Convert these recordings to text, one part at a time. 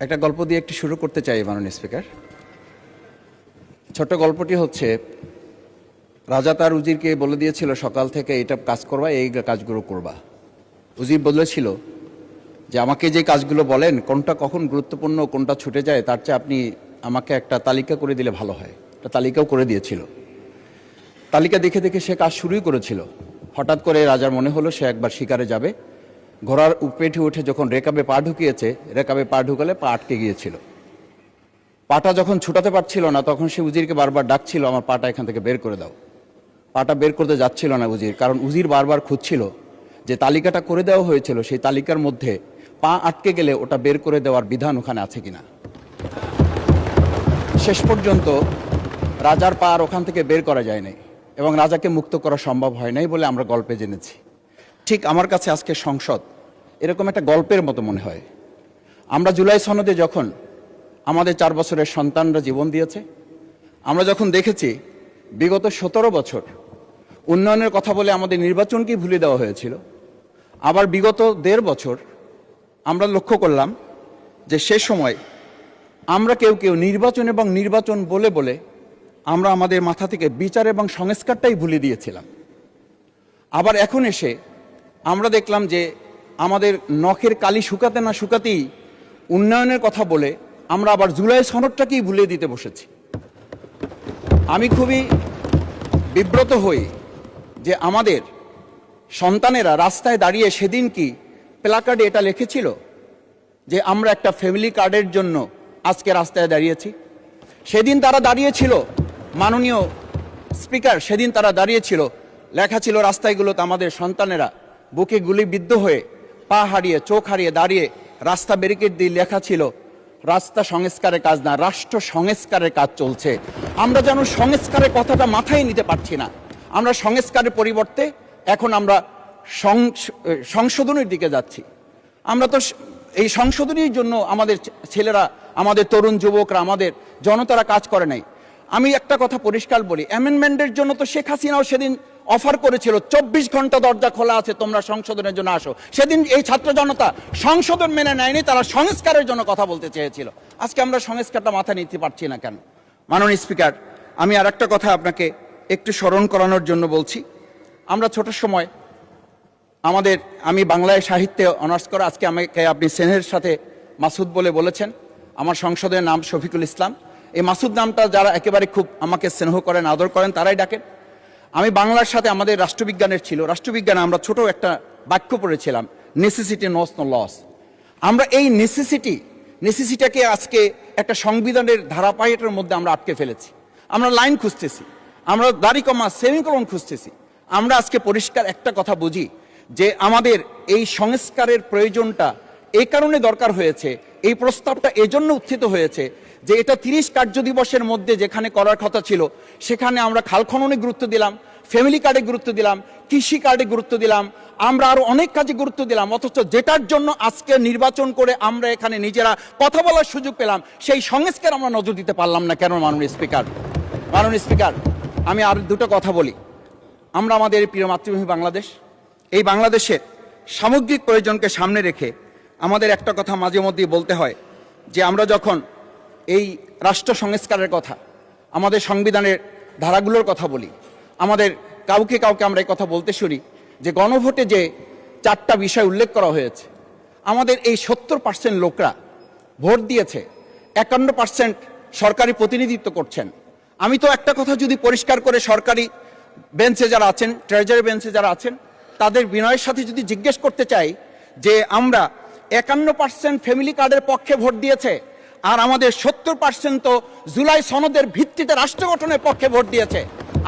একটা গল্প দিয়ে একটু শুরু করতে চাই মাননীয় স্পিকার। ছোট্ট গল্পটি হচ্ছে, রাজা তার উজিরকে বলে দিয়েছিল সকাল থেকে এটা কাজ করবা, এই কাজগুলো করবা। উজির বলেছিল যে আমাকে যে কাজগুলো বলেন কোনটা কখন গুরুত্বপূর্ণ কোনটা ছুটে যায় তার চেয়ে আপনি আমাকে একটা তালিকা করে দিলে ভালো হয়। একটা তালিকাও করে দিয়েছিল। তালিকা দেখে দেখে সে কাজ শুরুই করেছিল। হঠাৎ করে রাজার মনে হলো সে একবার শিকারে যাবে। ঘোড়ার পেটে উঠে যখন রেকাবে পা ঢুকিয়েছে, রেকাবে পা ঢুকালে পা আটকে গিয়েছিল। পাটা যখন ছুটাতে পারছিল না তখন সে উজিরকে বারবার ডাকছিল, আমার পাটা এখান থেকে বের করে দাও। পাটা বের করতে যাচ্ছিল না উজির, কারণ উজির বারবার খুঁজছিল যে তালিকাটা করে দেওয়া হয়েছিল সেই তালিকার মধ্যে পা আটকে গেলে ওটা বের করে দেওয়ার বিধান ওখানে আছে কিনা। শেষ পর্যন্ত রাজার পা আর ওখান থেকে বের করা যায় নাই এবং রাজাকে মুক্ত করা সম্ভব হয় নাই বলে আমরা গল্পে জেনেছি। ঠিক আমার কাছে আজকে সংসদ এরকম একটা গল্পের মতো মনে হয়। আমরা জুলাই সনদে যখন আমাদের 4 বছরের সন্তানরা জীবন দিয়েছে, আমরা যখন দেখেছি বিগত 17 বছর উন্নয়নের কথা বলে আমাদের নির্বাচনকেই ভুলে দেওয়া হয়েছিল, আবার বিগত 1.5 বছর আমরা লক্ষ্য করলাম যে সে সময় আমরা কেউ কেউ নির্বাচন এবং নির্বাচন বলে বলে আমরা আমাদের মাথা থেকে বিচার এবং সংস্কারটাই ভুলে দিয়েছিলাম। আবার এখন এসে আমরা দেখলাম যে আমাদের নখের কালি শুকাতে না শুকাতেই উন্নয়নের কথা বলে আমরা আবার জুলাই সনদটাকেই ভুলে দিতে বসেছি। আমি খুবই বিব্রত হই যে আমাদের সন্তানেরা রাস্তায় দাঁড়িয়ে সেদিন কি প্ল্যাকার্ডে এটা লিখেছিল যে আমরা একটা ফ্যামিলি কার্ডের জন্য আজকে রাস্তায় দাঁড়িয়েছি। সেদিন তারা দাঁড়িয়েছিল, মাননীয় স্পিকার, সেদিন তারা দাঁড়িয়েছিল, লেখা ছিল রাস্তাগুলোতে আমাদের সন্তানেরা বুকে গুলিবিদ্ধ হয়ে পা হারিয়ে চোখ হারিয়ে দাঁড়িয়ে রাস্তা ব্যারিকেড দিয়ে লেখা ছিল রাস্তা সংস্কারের কাজ না, রাষ্ট্র সংস্কারের কাজ চলছে। আমরা যেন সংস্কারের কথাটা মাথায় নিতে পারছি না। আমরা সংস্কারের পরিবর্তে এখন আমরা সংশোধনের দিকে যাচ্ছি। আমরা তো এই সংশোধনীর জন্য আমাদের ছেলেরা, আমাদের তরুণ যুবকরা, আমাদের জনতারা কাজ করে নাই। আমি একটা কথা পরিষ্কার বলি, অ্যামেন্ডমেন্টের জন্য তো শেখ হাসিনাও সেদিন অফার করেছিল 24 ঘন্টা দরজা খোলা আছে, তোমরা সংশোধনের জন্য আসো। সেদিন এই ছাত্র জনতা সংশোধন মেনে নেয়নি, তারা সংস্কারের জন্য কথা বলতে চেয়েছিল। আজকে আমরা সংস্কারটা মাথায় নিতে পারছি না কেন? মাননীয় স্পিকার, আমি আর একটা কথা আপনাকে একটু স্মরণ করানোর জন্য বলছি। আমরা ছোট সময় আমি বাংলায় সাহিত্যে অনার্স করা, আজকে আমাকে আপনি স্নেহের সাথে মাসুদ বলে বলেছেন। আমার সংসদের নাম শফিকুল ইসলাম। এই মাসুদ নামটা যারা একেবারে খুব আমাকে স্নেহ করেন, আদর করেন, তারাই ডাকেন। আমি বাংলার সাথে আমাদের রাষ্ট্রবিজ্ঞানের ছিল, রাষ্ট্রবিজ্ঞানে আমরা ছোট একটা বাক্য পড়েছিলাম, নেসেসিটি নোস নো লস। আমরা এই নেসেসিটিটাকে আজকে একটা সংবিধানের ধারাবাহিকের মধ্যে আমরা আটকে ফেলেছি। আমরা লাইন খুঁজতেছি, আমরা দাড়ি কমা সেমিকোলন খুঁজতেছি। আমরা আজকে পরিষ্কার একটা কথা বুঝি যে আমাদের এই সংস্কারের প্রয়োজনটা এই কারণে দরকার হয়েছে, এই প্রস্তাবটা এজন্য উত্থিত হয়েছে যে এটা 30 কার্য দিবসের মধ্যে যেখানে করার কথা ছিল সেখানে আমরা খাল খননে গুরুত্ব দিলাম, ফ্যামিলি কার্ডে গুরুত্ব দিলাম, কৃষি কার্ডে গুরুত্ব দিলাম, আমরা আরো অনেক কাজে গুরুত্ব দিলাম। অথচ যেটার জন্য আজকে নির্বাচন করে আমরা এখানে নিজেরা কথা বলার সুযোগ পেলাম, সেই সংস্কার আমরা নজর দিতে পারলাম না কেন? মাননীয় স্পিকার, আমি আর দুটো কথা বলি। আমরা আমাদের প্রিয় মাতৃভূমি বাংলাদেশ, এই বাংলাদেশের সামগ্রিক প্রয়োজনকে সামনে রেখে আমাদের একটা কথা মাঝে মধ্যেই বলতে হয় যে আমরা যখন এই রাষ্ট্র সংস্কারের কথা, আমাদের সংবিধানের ধারাগুলোর কথা বলি, আমাদের কাউকে আমরা এই কথা বলতে শুনি যে গণভোটে যে 4টা বিষয় উল্লেখ করা হয়েছে, আমাদের এই 70% লোকরা ভোট দিয়েছে, 51% সরকারি প্রতিনিধিত্ব করছেন। আমি তো একটা কথা যদি পরিষ্কার করে সরকারি বেঞ্চে যারা আছেন, ট্রেজারি বেঞ্চে যারা আছেন, তাদের বিনয়ের সাথে যদি জিজ্ঞেস করতে চাই যে আমরা 51% ফ্যামিলি কার্ডের পক্ষে ভোট দিয়েছে আর আমাদের 70% তো জুলাই সনদের ভিত্তিতে রাষ্ট্র গঠনের পক্ষে ভোট দিয়েছে,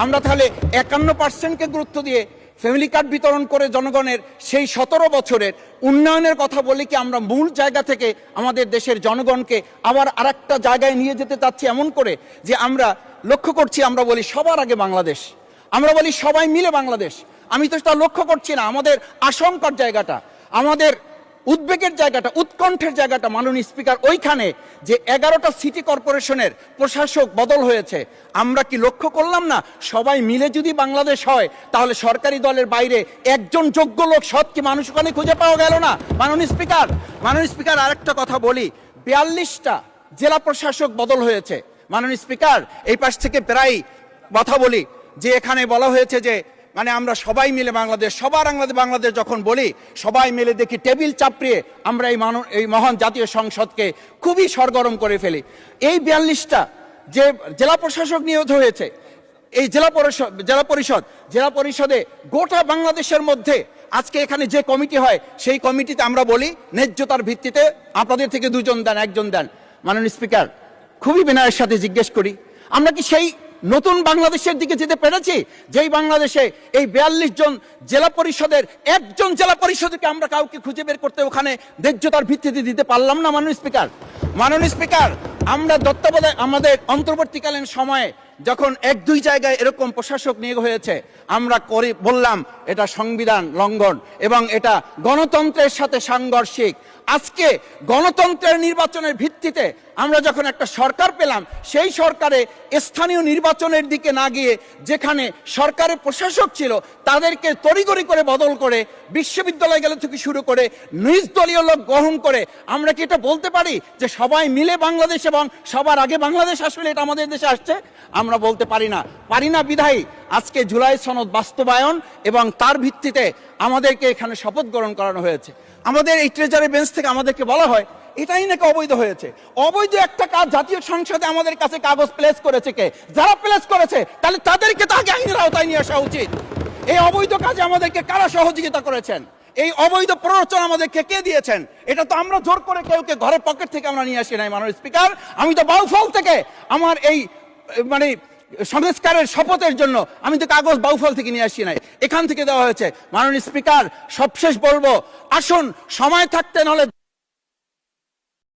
আমরা তাহলে 51%কে গুরুত্ব দিয়ে ফ্যামিলি কার্ড বিতরণ করে জনগণের সেই 17 বছরের উন্নয়নের কথা বলি কি আমরা মূল জায়গা থেকে আমাদের দেশের জনগণকে আবার আরেকটা জায়গায় নিয়ে যেতে চাচ্ছি এমন করে যে আমরা লক্ষ্য করছি, আমরা বলি সবার আগে বাংলাদেশ, আমরা বলি সবাই মিলে বাংলাদেশ। আমি তো তা লক্ষ্য করছি না। আমাদের আশঙ্কার জায়গাটা, আমাদের উদ্বেগের জায়গাটা, উৎকণ্ঠের জায়গাটা মাননীয় স্পিকার ওইখানে যে 11টা সিটি কর্পোরেশনের প্রশাসক বদল হয়েছে। আমরা কি লক্ষ্য করলাম না সবাই মিলে যদি বাংলাদেশ হয় তাহলে সরকারি দলের বাইরে একজন যোগ্য লোক, সৎ কি মানুষ ওখানে খুঁজে পাওয়া গেল না? মাননীয় স্পিকার আরেকটা কথা বলি, 42টা জেলা প্রশাসক বদল হয়েছে। মাননীয় স্পিকার, এই পাশ থেকে প্রায় কথা বলি যে এখানে বলা হয়েছে যে মানে আমরা সবাই মিলে বাংলাদেশ, সবার বাংলাদেশ যখন বলি, সবাই মিলে দেখি টেবিল চাপড়িয়ে আমরা এই মহান জাতীয় সংসদকে খুবই সরগরম করে ফেলি। এই 42টা যে জেলা প্রশাসক নিয়োগ হয়েছে, এই জেলা পরিষদে গোটা বাংলাদেশের মধ্যে আজকে এখানে যে কমিটি হয়, সেই কমিটিতে আমরা বলি ন্যায্যতার ভিত্তিতে আপনাদের থেকে 2 জন দেন, 1 জন দেন। মাননীয় স্পিকার, খুবই বিনয়ের সাথে জিজ্ঞেস করি, আমরা কি সেই নতুন বাংলাদেশের দিকে যেতে পেরেছি যেই বাংলাদেশে এই 42 জন জেলা পরিষদের 1 জন জেলা পরিষদকে আমরা কাউকে খুঁজে বের করতে ওখানে ন্যায্যতার ভিত্তিতে দিতে পারলাম না? মাননীয় স্পিকার, আমরা তত্ত্বাবধায়ক আমাদের অন্তর্বর্তীকালীন সময়ে যখন 1-2 জায়গায় এরকম প্রশাসক নিয়োগ হয়েছে, আমরা বললাম এটা সংবিধান লঙ্ঘন এবং এটা গণতন্ত্রের সাথে সাংঘর্ষিক। আজকে গণতন্ত্রের নির্বাচনের ভিত্তিতে আমরা যখন একটা সরকার পেলাম, সেই সরকারে স্থানীয় নির্বাচনের দিকে না গিয়ে যেখানে সরকারের প্রশাসক ছিল তাদেরকে তড়িঘড়ি করে বদল করে বিশ্ববিদ্যালয় গেলে থেকে শুরু করে নিজ দলীয় লোক গ্রহণ করে, আমরা কি এটা বলতে পারি যে সবাই মিলে বাংলাদেশ এবং সবার আগে বাংলাদেশ আসলে এটা আমাদের দেশে আসছে? আমরা বলতে পারি না বিধায়ী আজকে জুলাই সনদ বাস্তবায়ন এবং তার ভিত্তিতে আমাদেরকে এখানে শপথ গ্রহণ করানো হয়েছে। আমাদের এই ট্রেজারি বেঞ্চ থেকে আমাদেরকে বলা হয় এটাই নাকি অবৈধ হয়েছে। অবৈধ একটা কাজ জাতীয় সংসদে আমাদের কাছে কাগজ প্লেস করেছে কে? যারা প্লেস করেছে তাহলে তাদেরকে তো আগে আইনের আওতায় নিয়ে আসা উচিত। এই অবৈধ কাজে আমাদেরকে কারা সহযোগিতা করেছেন? এই অবৈধ প্ররোচনা আমাদেরকে কে দিয়েছেন? এটা তো আমরা জোর করে কেউকে ঘরের পকেট থেকে আমরা নিয়ে আসি নাই। মাননীয় স্পিকার, আমি তো বাউফল থেকে আমার এই মানে সংস্কারের শপথের জন্য আমি তো কাগজ বাউফল থেকে নিয়ে আসি নাই, এখান থেকে দেওয়া হয়েছে। মাননীয় স্পিকার, সবশেষ বলবো, আসুন সময় থাকতে নাহলে